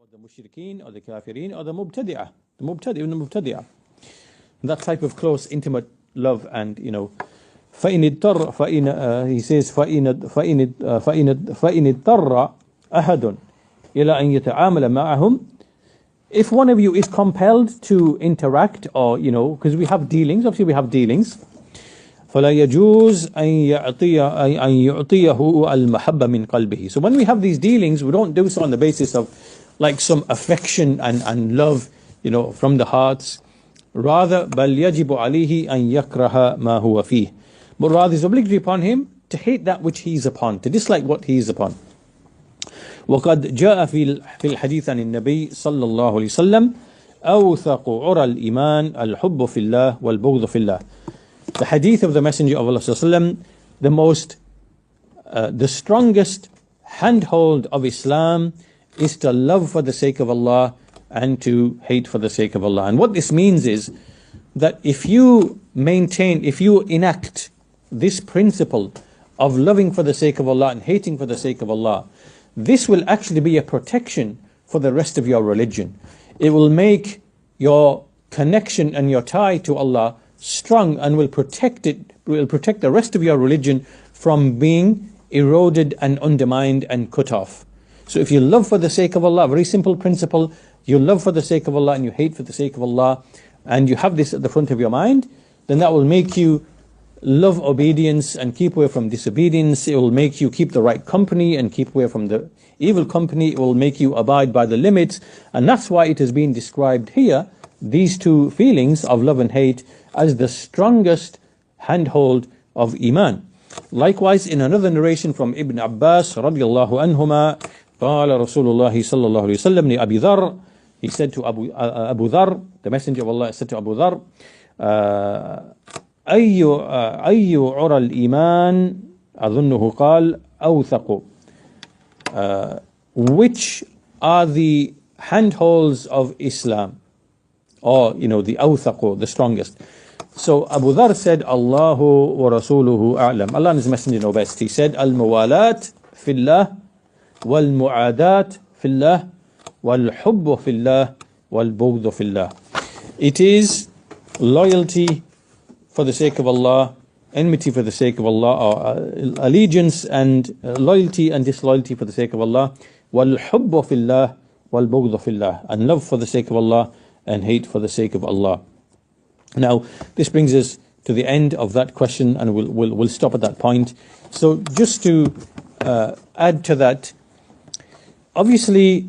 the mushrikeen or the kafirin or the mubtadi'ah. That type of close, intimate love. And he says, فَإِنِ اضْطَرَّ أَحَدٌ إِلَىٰ أَن يَتَعَامَلَ مَعَهُمْ. If one of you is compelled to interact, or, because we have dealings, obviously we have dealings, فَلَا يَجُوزْ أَن يُعْطِيَهُ الْمَحَبَّةَ مِنْ قَلْبِهِ. So when we have these dealings, we don't do so on the basis of like some affection and love, from the hearts. Rather, بَلْ يَجِبُ عَلَيْهِ أَن يَكْرَهَ مَا هُوَ فِيهِ. But rather is obligatory upon him to hate that which he is upon, to dislike what he is upon. وقد جاء في الحديث عن النبي صلى الله عليه وسلم أوثق عرى الإيمان الحب في الله والبغض في الله. The hadith of the Messenger of Allah sallallahu alaihi wasallam, the strongest handhold of Islam is to love for the sake of Allah and to hate for the sake of Allah. And what this means is that if you enact this principle of loving for the sake of Allah and hating for the sake of Allah, this will actually be a protection for the rest of your religion. It will make your connection and your tie to Allah strong and will protect the rest of your religion from being eroded and undermined and cut off. So if you love for the sake of Allah, very simple principle, you love for the sake of Allah and you hate for the sake of Allah, and you have this at the front of your mind, then that will make you love obedience and keep away from disobedience. It will make you keep the right company and keep away from the evil company. It will make you abide by the limits. And that's why it has been described here, these two feelings of love and hate, as the strongest handhold of Iman. Likewise, in another narration from Ibn Abbas radiallahu anhuma, قال رسول الله صلى الله عليه وسلم لأبي ذر, he said to Abu Dhar, the Messenger of Allah said to Abu Dhar, أي عرى الإيمان أظنه قال أوثق. Which are the handholds of Islam, or the أوثق, the strongest? So Abu Dhar said, Allahu wa rasuluhu a'lam. Allah and His Messenger know best. He said, Al-muwalat fillah, wal-mu'adat fillah, wal-hubbu fillah, wal-bughdu fillah. It is loyalty for the sake of Allah, enmity for the sake of Allah, or allegiance and loyalty and disloyalty for the sake of Allah, wal-hubbu fillah, wal-bughdu fillah, and love for the sake of Allah and hate for the sake of Allah. Now, this brings us to the end of that question, and we'll stop at that point. So, just to add to that, obviously,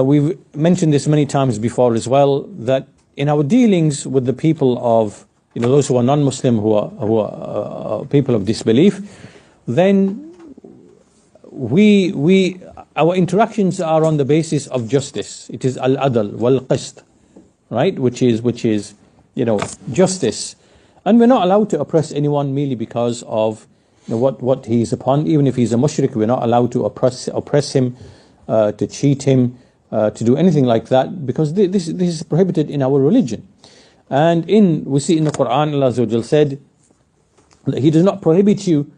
we've mentioned this many times before as well, that in our dealings with the people of, those who are non-Muslim, who are people of disbelief, then our interactions are on the basis of justice. It is al-adl wal-qist, right? Which is justice. And we're not allowed to oppress anyone merely because of what he's upon. Even if he's a mushrik, we're not allowed to oppress him, to cheat him, to do anything like that, because this is prohibited in our religion. And we see in the Quran, Allah Azza wa Jal said that He does not prohibit you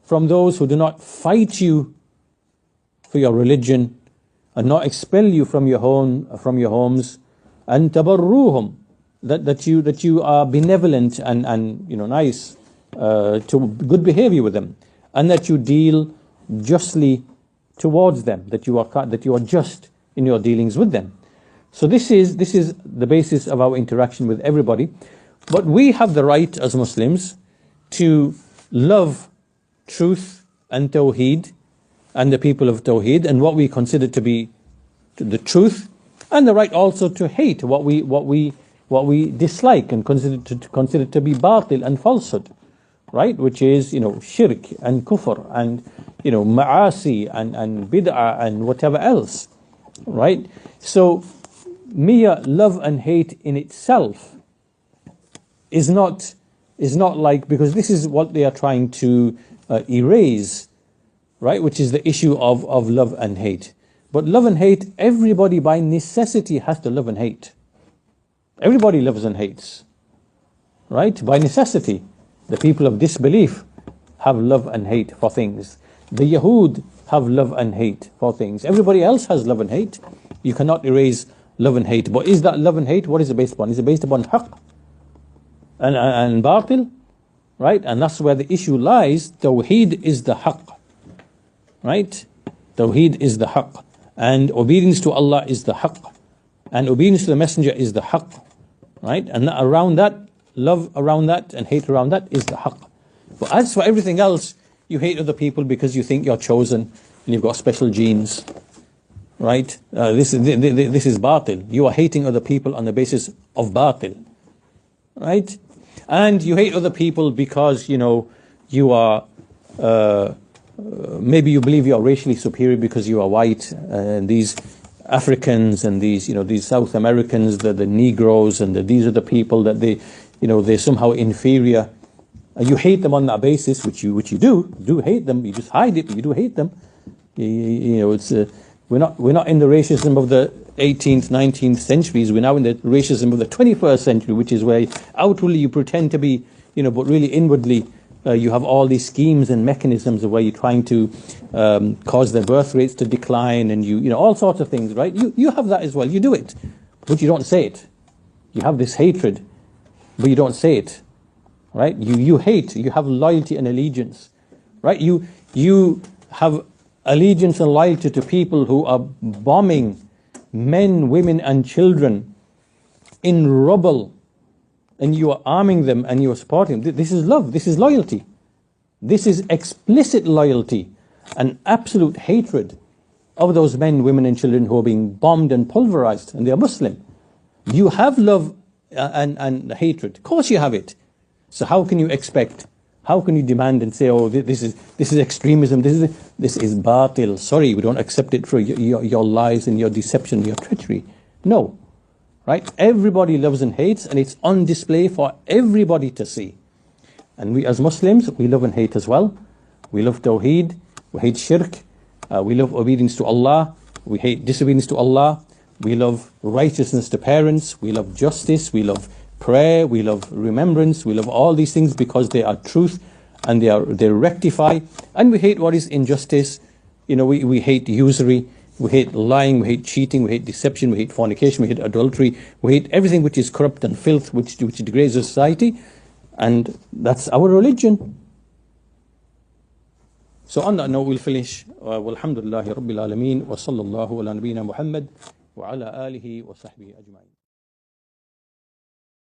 from those who do not fight you for your religion and not expel you from your homes, and tabarruhum, that you are benevolent and nice, to good behavior with them, and that you deal justly towards them, that you are just in your dealings with them. So this is the basis of our interaction with everybody. But we have the right as Muslims to love truth and Tawheed and the people of Tawheed and what we consider to be the truth, and the right also to hate what we dislike and consider to be batil and falsehood, right? Which is shirk and kufr and ma'asi and bid'ah and whatever else, right? So mere love and hate in itself is not like, because this is what they are trying to erase, right? Which is the issue of love and hate. But love and hate, everybody by necessity has to love and hate. Everybody loves and hates, right? By necessity. The people of disbelief have love and hate for things. The Yahud have love and hate for things. Everybody else has love and hate. You cannot erase love and hate. But is that love and hate? What is it based upon? Is it based upon haqq and batil? Right? And that's where the issue lies. Tawheed is the haqq. Right? Tawheed is the haqq. And obedience to Allah is the haqq. And obedience to the Messenger is the haqq. Right? And around that, love around that and hate around that is the haqq. But as for everything else, you hate other people because you think you're chosen and you've got special genes. Right? This is batil. You are hating other people on the basis of batil. Right? And you hate other people because, you are, maybe you believe you are racially superior because you are white, and these Africans and these South Americans, the Negroes, and these are the people that they're somehow inferior. You hate them on that basis, which you do hate them. You just hide it, but you do hate them. It's we're not in the racism of the 18th, 19th centuries. We're now in the racism of the 21st century, which is where outwardly you pretend to be, but really inwardly you have all these schemes and mechanisms of where you're trying to cause their birth rates to decline, and all sorts of things, right? You have that as well. You do it, but you don't say it. You have this hatred, but you don't say it. Right? You hate, you have loyalty and allegiance. Right? You have allegiance and loyalty to people who are bombing men, women and children in rubble, and you are arming them and you are supporting them. This is love, this is loyalty. This is explicit loyalty and absolute hatred of those men, women and children who are being bombed and pulverized, and they are Muslim. You have love and hatred. Of course you have it. So how can you expect? How can you demand and say, "Oh, this is extremism. This is batil. Sorry, we don't accept it for your lies and your deception, your treachery." No, right? Everybody loves and hates, and it's on display for everybody to see. And we, as Muslims, we love and hate as well. We love Tawheed. We hate Shirk. We love obedience to Allah. We hate disobedience to Allah. We love righteousness to parents. We love justice. We love prayer, we love remembrance, we love all these things because they are truth and they rectify. And we hate what is injustice. We hate usury, we hate lying, we hate cheating, we hate deception, we hate fornication, we hate adultery, we hate everything which is corrupt and filth, which degrades society. And that's our religion. So on that note, we'll finish. Walhamdulillahi Rabbil Alameen, wa sallallahu ala nabiyyina Muhammad wa ala alihi wa sahbihi ajma'in.